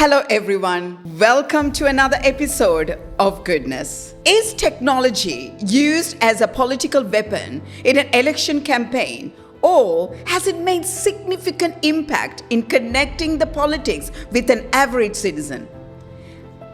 Hello everyone, welcome to another episode of Goodness. Is technology used as a political weapon in an election campaign, or has it made significant impact in connecting the politics with an average citizen?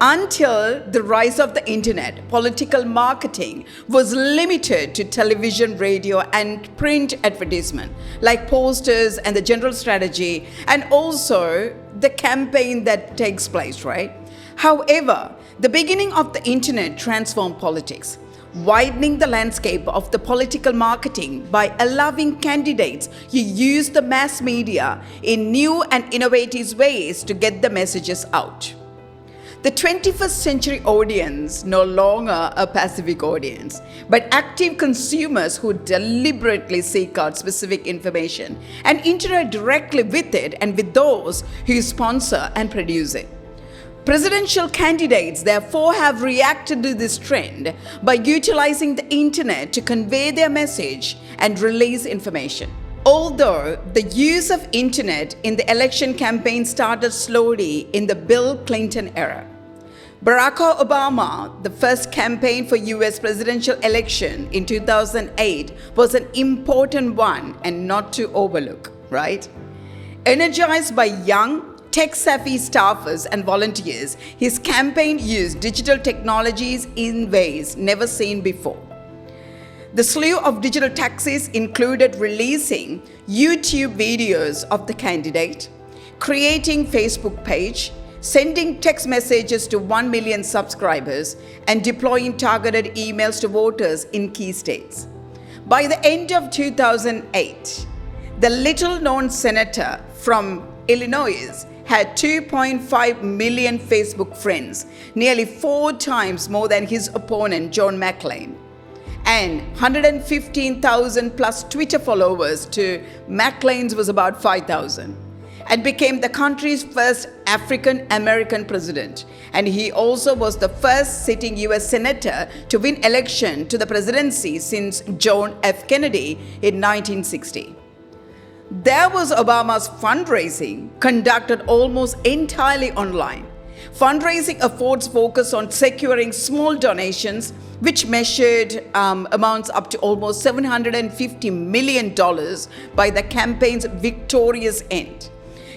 Until the rise of the internet, political marketing was limited to television, radio, and print advertisement, like posters and the general strategy, and also the campaign that takes place, right? However, the beginning of the internet transformed politics, widening the landscape of the political marketing by allowing candidates to use the mass media in new and innovative ways to get the messages out. The 21st century audience no longer a passive audience, but active consumers who deliberately seek out specific information and interact directly with it and with those who sponsor and produce it. Presidential candidates therefore have reacted to this trend by utilizing the internet to convey their message and release information. Although the use of internet in the election campaign started slowly in the Bill Clinton era, Barack Obama, the first campaign for US presidential election in 2008, was an important one and not to overlook, right? Energized by young, tech-savvy staffers and volunteers, his campaign used digital technologies in ways never seen before. The slew of digital tactics included releasing YouTube videos of the candidate, creating Facebook page, sending text messages to 1 million subscribers, and deploying targeted emails to voters in key states. By the end of 2008, the little-known senator from Illinois had 2.5 million Facebook friends, nearly 4 times more than his opponent John McCain, and 115,000 plus Twitter followers to McCain's was about 5,000, and became the country's first African American president. And he also was the first sitting US senator to win election to the presidency since John F. Kennedy in 1960. There was Obama's fundraising, conducted almost entirely online. Fundraising efforts focused on securing small donations, which measured amounts up to almost $750 million by the campaign's victorious end.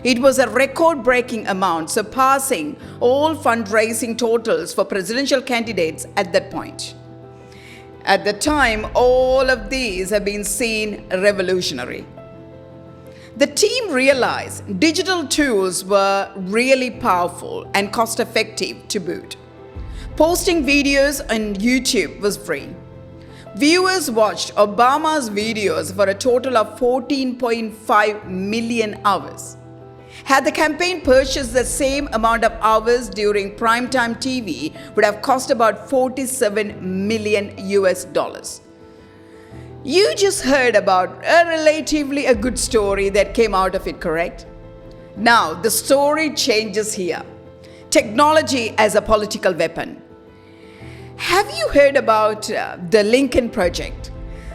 It was a record-breaking amount, surpassing all fundraising totals for presidential candidates at that point. At the time, all of these have been seen revolutionary. The team realized digital tools were really powerful and cost-effective to boot. Posting videos on YouTube was free. Viewers watched Obama's videos for a total of 14.5 million hours. Had the campaign purchased the same amount of hours during primetime TV, would have cost about $47 million US. You just heard about a good story that came out of it, correct? Now, the story changes here. Technology as a political weapon. Have you heard about the Lincoln Project?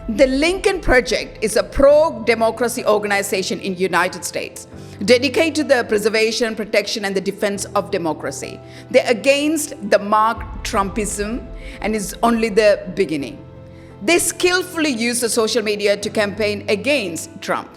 The Lincoln Project is a pro-democracy organization in the United States dedicated to the preservation, protection, and the defense of democracy. They're against the marked Trumpism and is only the beginning. They skillfully use the social media to campaign against Trump.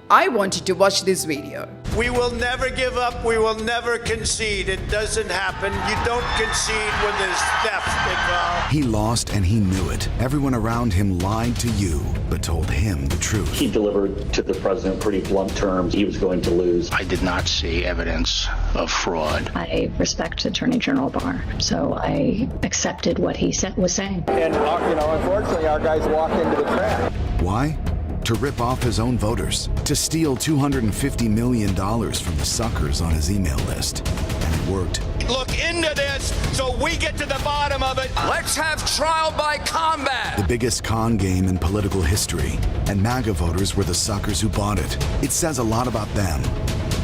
I want you to watch this video. We will never give up. We will never concede. It doesn't happen. You don't concede when there's theft involved. He lost and he knew it. Everyone around him lied to you, but told him the truth. He delivered to the president pretty blunt terms. He was going to lose. I did not see evidence of fraud. I respect Attorney General Barr, so I accepted what he was saying. And, unfortunately, our guys walk into the trap. Why? To rip off his own voters, to steal $250 million from the suckers on his email list. And it worked. Look into this so we get to the bottom of it. Let's have trial by combat. The biggest con game in political history. And MAGA voters were the suckers who bought it. It says a lot about them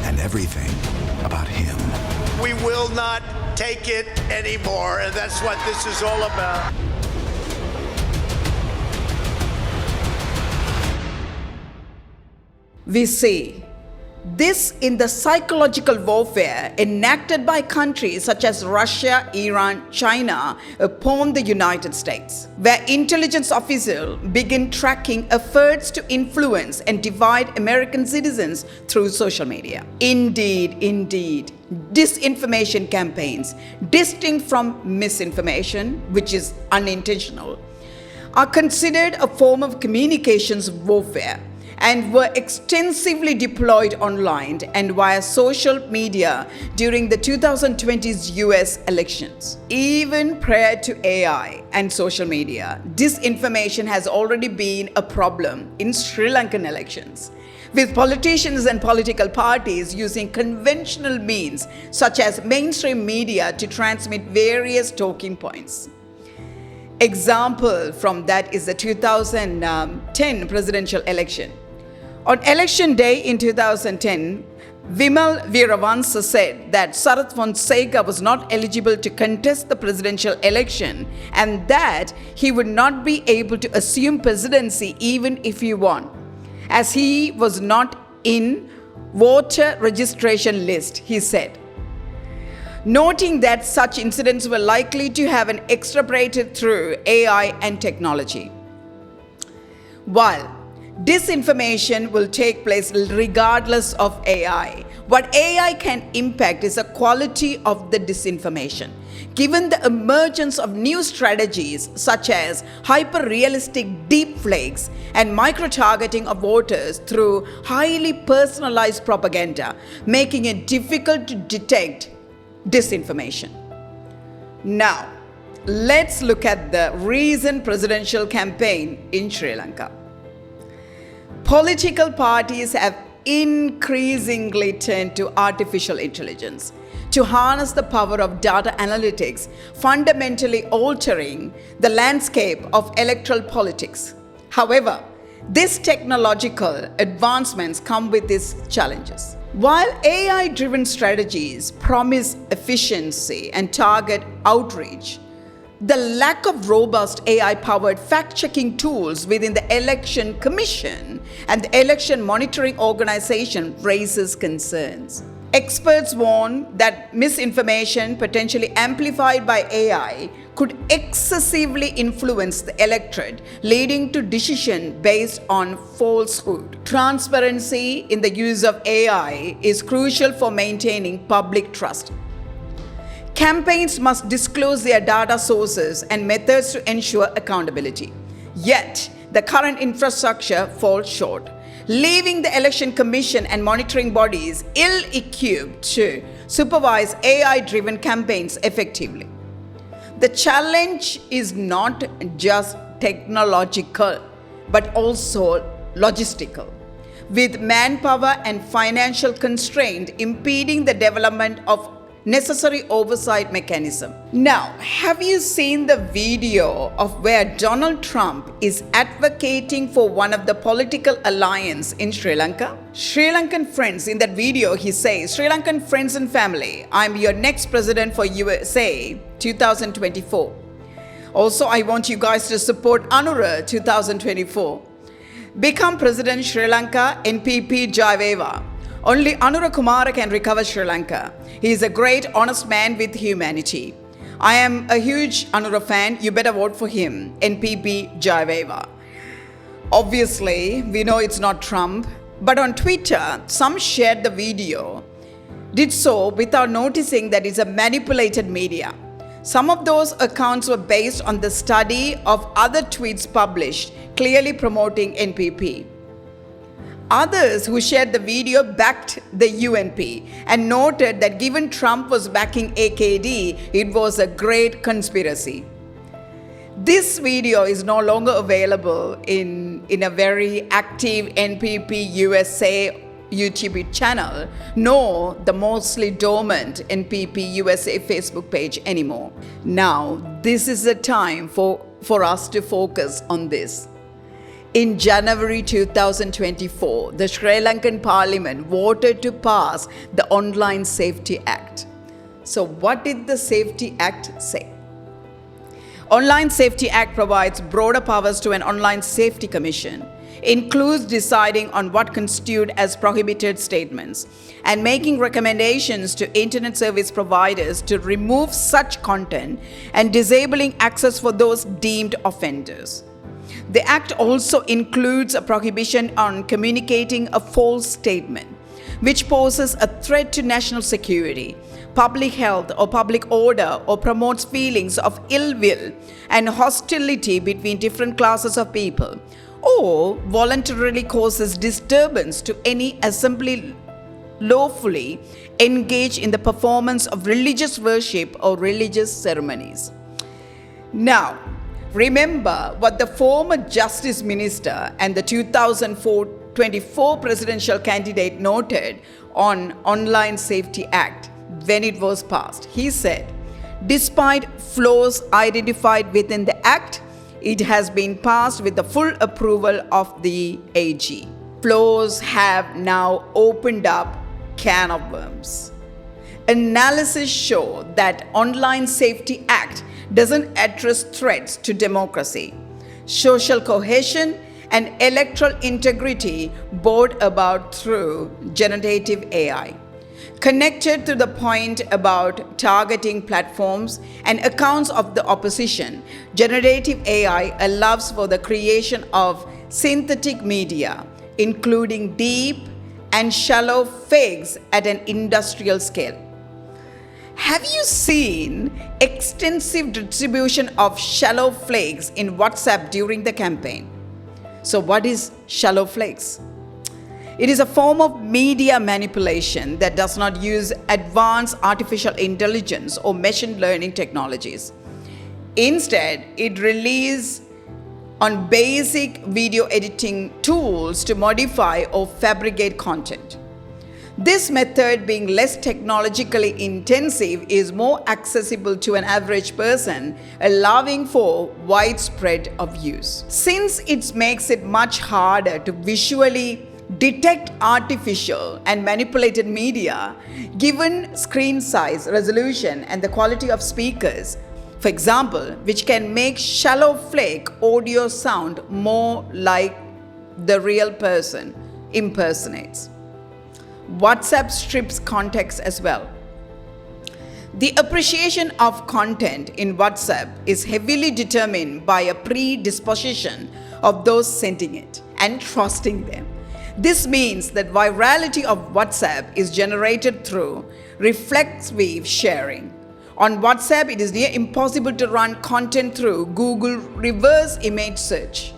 and everything about him. We will not take it anymore, and that's what this is all about. We see This in the psychological warfare enacted by countries such as Russia, Iran, China upon the United States, where intelligence officials begin tracking efforts to influence and divide American citizens through social media. Indeed, disinformation campaigns, distinct from misinformation, which is unintentional, are considered a form of communications warfare and were extensively deployed online and via social media during the 2020's US elections. Even prior to AI and social media, disinformation has already been a problem in Sri Lankan elections, with politicians and political parties using conventional means such as mainstream media to transmit various talking points. Example from that is the 2010 presidential election. On election day in 2010, Vimal Veeravansa said that Sarath Fonseca was not eligible to contest the presidential election and that he would not be able to assume presidency even if he won, as he was not in voter registration list, he said, noting that such incidents were likely to have been extrapolated through AI and technology. While disinformation will take place regardless of AI, what AI can impact is the quality of the disinformation. Given the emergence of new strategies such as hyper-realistic deepfakes and micro-targeting of voters through highly personalized propaganda, making it difficult to detect disinformation. Now, let's look at the recent presidential campaign in Sri Lanka. Political parties have increasingly turned to artificial intelligence to harness the power of data analytics, fundamentally altering the landscape of electoral politics. However, these technological advancements come with its challenges. While AI-driven strategies promise efficiency and target outreach, the lack of robust AI-powered fact-checking tools within the Election Commission and the Election Monitoring Organization raises concerns. Experts warn that misinformation, potentially amplified by AI, could excessively influence the electorate, leading to decisions based on falsehood. Transparency in the use of AI is crucial for maintaining public trust. Campaigns must disclose their data sources and methods to ensure accountability. Yet, the current infrastructure falls short, leaving the Election Commission and monitoring bodies ill-equipped to supervise AI-driven campaigns effectively. The challenge is not just technological, but also logistical, with manpower and financial constraint impeding the development of necessary oversight mechanism. Now, have you seen the video of where Donald Trump is advocating for one of the political alliance in Sri Lanka? Sri Lankan friends, in that video he says, Sri Lankan friends and family, I'm your next president for USA 2024. Also, I want you guys to support Anura 2024. Become President Sri Lanka, NPP Jayaveva. Only Anura Kumara can recover Sri Lanka. He is a great, honest man with humanity. I am a huge Anura fan. You better vote for him. NPP Jayaveva. Obviously, we know it's not Trump. But on Twitter, some shared the video, did so without noticing that it's a manipulated media. Some of those accounts were based on the study of other tweets published, clearly promoting NPP. Others who shared the video backed the UNP and noted that given Trump was backing AKD, it was a great conspiracy. This video is no longer available in a very active NPP USA YouTube channel, nor the mostly dormant NPP USA Facebook page anymore. Now, this is the time for us to focus on this. In January 2024, the Sri Lankan Parliament voted to pass the Online Safety Act. So what did the Safety Act say? Online Safety Act provides broader powers to an Online Safety Commission includes deciding on what constitute as prohibited statements and making recommendations to internet service providers to remove such content and disabling access for those deemed offenders. The Act also includes a prohibition on communicating a false statement, which poses a threat to national security, public health, or public order, or promotes feelings of ill will and hostility between different classes of people, or voluntarily causes disturbance to any assembly lawfully engaged in the performance of religious worship or religious ceremonies. Now, remember what the former Justice Minister and the 2024 presidential candidate noted on Online Safety Act when it was passed. He said, despite flaws identified within the Act, it has been passed with the full approval of the AG. Flaws have now opened up can of worms. Analysis show that Online Safety Act doesn't address threats to democracy, social cohesion, and electoral integrity brought about through generative AI. Connected to the point about targeting platforms and accounts of the opposition, generative AI allows for the creation of synthetic media, including deep and shallow fakes at an industrial scale. Have you seen extensive distribution of shallow flakes in WhatsApp during the campaign? So what is shallow flakes? It is a form of media manipulation that does not use advanced artificial intelligence or machine learning technologies. Instead, it relies on basic video editing tools to modify or fabricate content. This method, being less technologically intensive, is more accessible to an average person, allowing for widespread of use. Since it makes it much harder to visually detect artificial and manipulated media, given screen size, resolution, and the quality of speakers, for example, which can make shallow flake audio sound more like the real person impersonates. WhatsApp strips context as well. The appreciation of content in WhatsApp is heavily determined by a predisposition of those sending it and trusting them. This means that virality of WhatsApp is generated through reflexive sharing. On WhatsApp, it is near impossible to run content through Google reverse image search.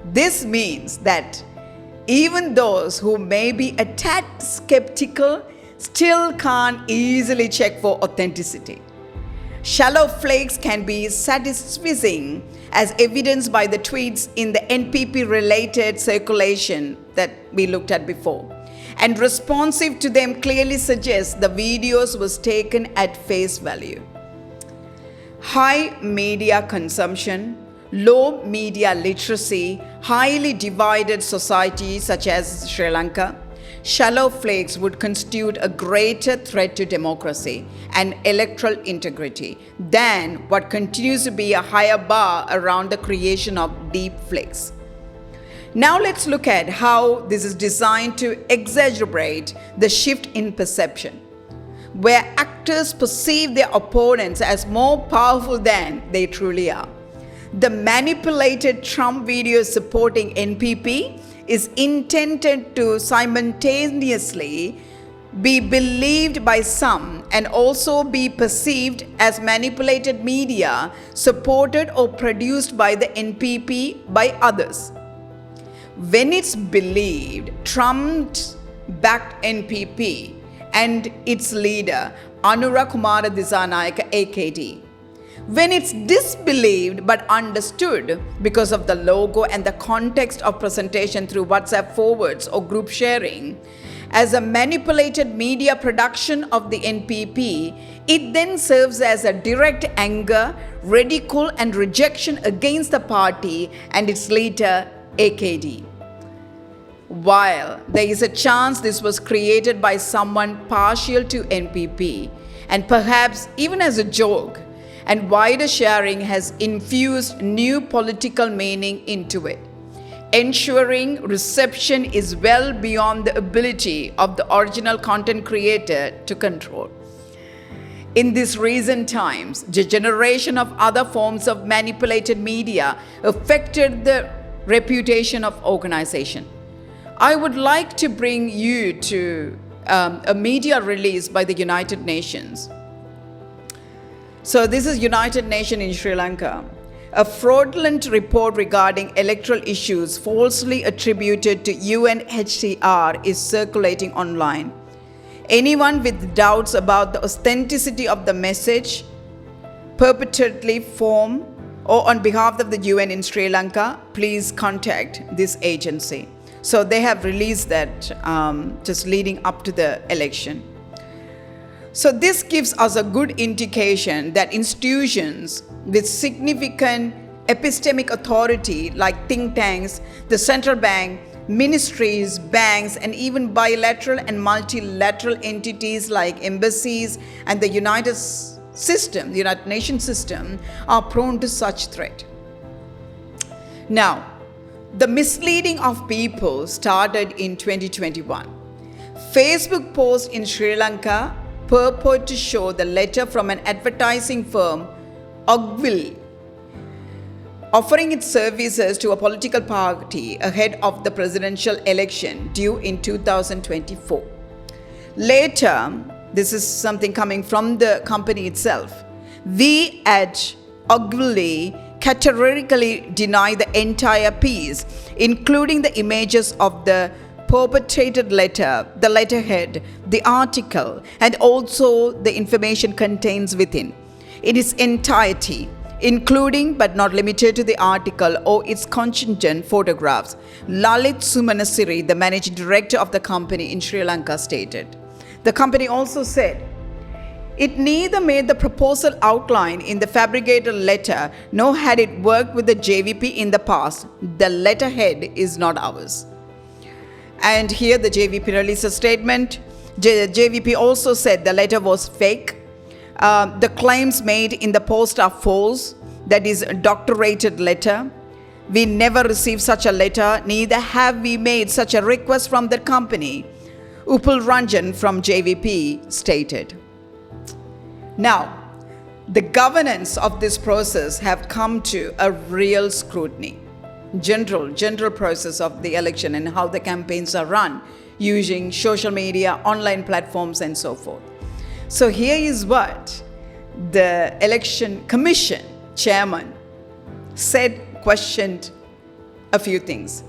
This means that even those who may be a tad skeptical still can't easily check for authenticity. Shallow flakes can be satisfying, as evidenced by the tweets in the NPP-related circulation that we looked at before. And responsive to them clearly suggests the videos was taken at face value. High media consumption, low media literacy, highly divided societies such as Sri Lanka, shallow flakes would constitute a greater threat to democracy and electoral integrity than what continues to be a higher bar around the creation of deep flakes. Now let's look at how this is designed to exacerbate the shift in perception, where actors perceive their opponents as more powerful than they truly are. The manipulated Trump video supporting NPP is intended to simultaneously be believed by some and also be perceived as manipulated media supported or produced by the NPP by others. When it's believed Trump-backed NPP and its leader Anura Kumara Disanayaka AKD. When it's disbelieved but understood because of the logo and the context of presentation through WhatsApp forwards or group sharing as a manipulated media production of the NPP, it then serves as a direct anger, ridicule and rejection against the party and its leader AKD. While there is a chance this was created by someone partial to NPP and perhaps even as a joke, and wider sharing has infused new political meaning into it. ensuring reception is well beyond the ability of the original content creator to control. In these recent times, the generation of other forms of manipulated media affected the reputation of organization. I would like to bring you to a media release by the United Nations. So this is United Nations in Sri Lanka. A fraudulent report regarding electoral issues falsely attributed to UNHCR is circulating online. Anyone with doubts about the authenticity of the message perpetually form or on behalf of the UN in Sri Lanka, please contact this agency. So they have released that just leading up to the election. So this gives us a good indication that institutions with significant epistemic authority like think tanks, the central bank, ministries, banks, and even bilateral and multilateral entities like embassies and the United Nations system are prone to such threat. Now, the misleading of people started in 2021. Facebook posts in Sri Lanka purport to show the letter from an advertising firm, Ogilvy, offering its services to a political party ahead of the presidential election due in 2024. Later, this is something coming from the company itself. We at Ogilvy categorically deny the entire piece, including the images of the perpetrated letter, the letterhead, the article, and also the information contained within. In its entirety, including but not limited to the article or its contingent photographs, Lalit Sumanasiri, the managing director of the company in Sri Lanka, stated. The company also said, it neither made the proposal outline in the fabricated letter nor had it worked with the JVP in the past. The letterhead is not ours. And here the JVP released a statement. JVP also said the letter was fake. The claims made in the post are false. That is a doctorated letter. We never received such a letter, neither have we made such a request from the company, Upul Ranjan from JVP stated. Now, the governance of this process have come to a real scrutiny. General process of the election and how the campaigns are run using social media, online platforms, and so forth. So here is what the Election Commission chairman questioned a few things.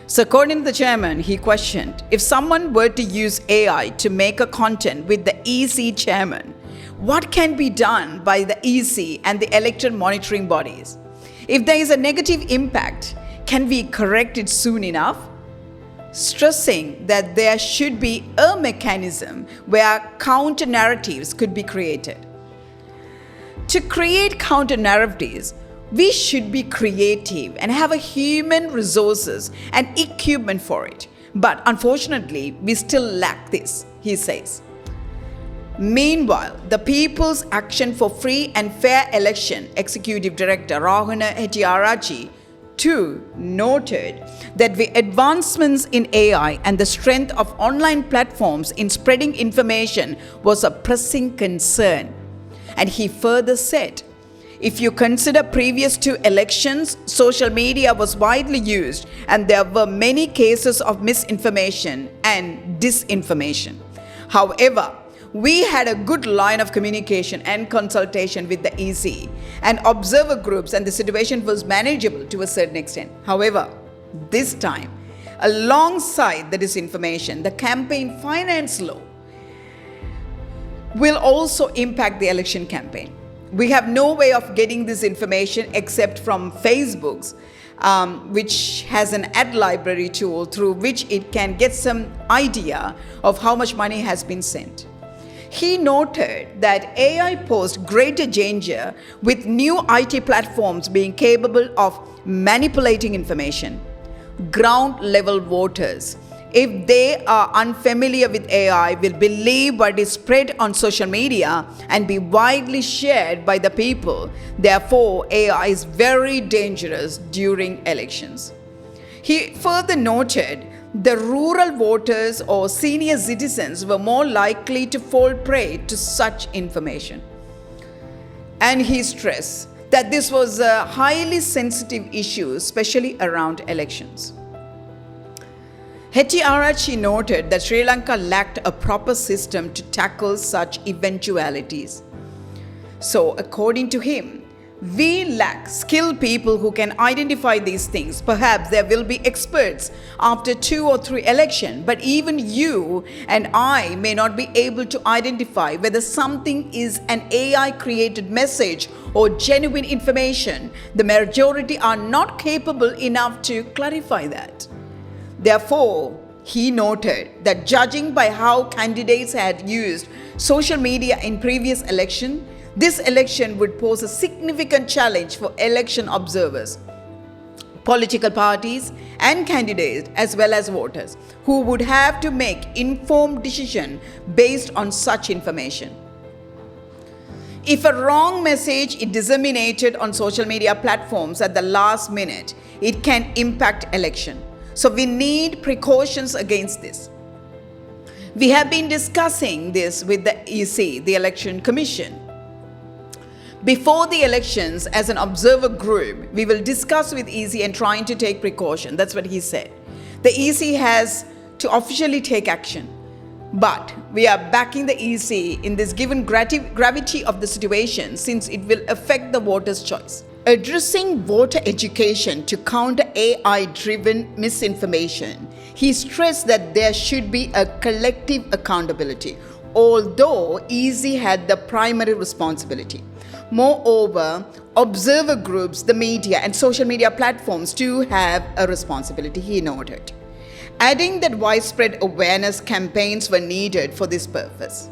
So according to the chairman, he questioned, if someone were to use AI to make a content with the EC chairman, what can be done by the EC and the election monitoring bodies? If there is a negative impact, can we correct it soon enough? Stressing that there should be a mechanism where counter-narratives could be created. To create counter-narratives, we should be creative and have a human resources and equipment for it. But unfortunately, we still lack this, he says. Meanwhile, the People's Action for Free and Fair Election Executive Director Rahuna Hettiarachchi too noted that the advancements in AI and the strength of online platforms in spreading information was a pressing concern. And he further said, if you consider previous to elections, social media was widely used and there were many cases of misinformation and disinformation. However, we had a good line of communication and consultation with the EC and observer groups, and the situation was manageable to a certain extent. However, this time, alongside the disinformation, the campaign finance law will also impact the election campaign. We have no way of getting this information except from Facebook's, which has an ad library tool through which it can get some idea of how much money has been sent. He noted that AI posed greater danger with new IT platforms being capable of manipulating information. Ground level voters, if they are unfamiliar with AI, will believe what is spread on social media and be widely shared by the people. Therefore, AI is very dangerous during elections. He further noted the rural voters or senior citizens were more likely to fall prey to such information. And he stressed that this was a highly sensitive issue, especially around elections. Hettiarachchi noted that Sri Lanka lacked a proper system to tackle such eventualities. So, according to him, we lack skilled people who can identify these things. Perhaps there will be experts after 2 or 3 elections, but even you and I may not be able to identify whether something is an AI-created message or genuine information. The majority are not capable enough to clarify that. Therefore, he noted that judging by how candidates had used social media in previous election, this election would pose a significant challenge for election observers, political parties and candidates, as well as voters, who would have to make informed decisions based on such information. If a wrong message is disseminated on social media platforms at the last minute, it can impact election. So we need precautions against this. We have been discussing this with the EC, the Election Commission. Before the elections, as an observer group, we will discuss with EC and trying to take precaution. That's what he said. The EC has to officially take action. But we are backing the EC in this given gravity of the situation, since it will affect the voters' choice. Addressing voter education to counter AI-driven misinformation, he stressed that there should be a collective accountability, although EC had the primary responsibility. Moreover, observer groups, the media and social media platforms too have a responsibility, he noted, adding that widespread awareness campaigns were needed for this purpose.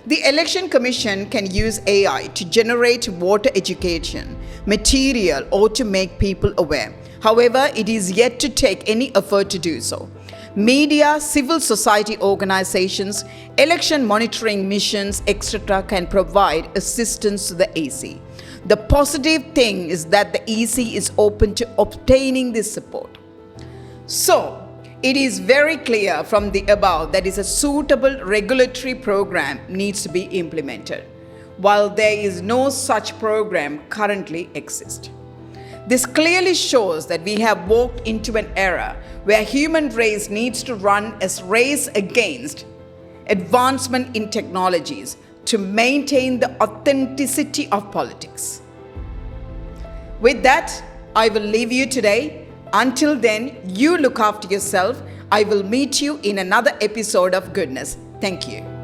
The Election Commission can use AI to generate voter education material or to make people aware. However, it is yet to take any effort to do so. Media, civil society organizations, election monitoring missions, etc. can provide assistance to the EC. The positive thing is that the EC is open to obtaining this support. So, it is very clear from the above that a suitable regulatory program needs to be implemented, while there is no such program currently exists. This clearly shows that we have walked into an era where human race needs to run a race against advancement in technologies to maintain the authenticity of politics. With that, I will leave you today. Until then, you look after yourself. I will meet you in another episode of Goodness. Thank you.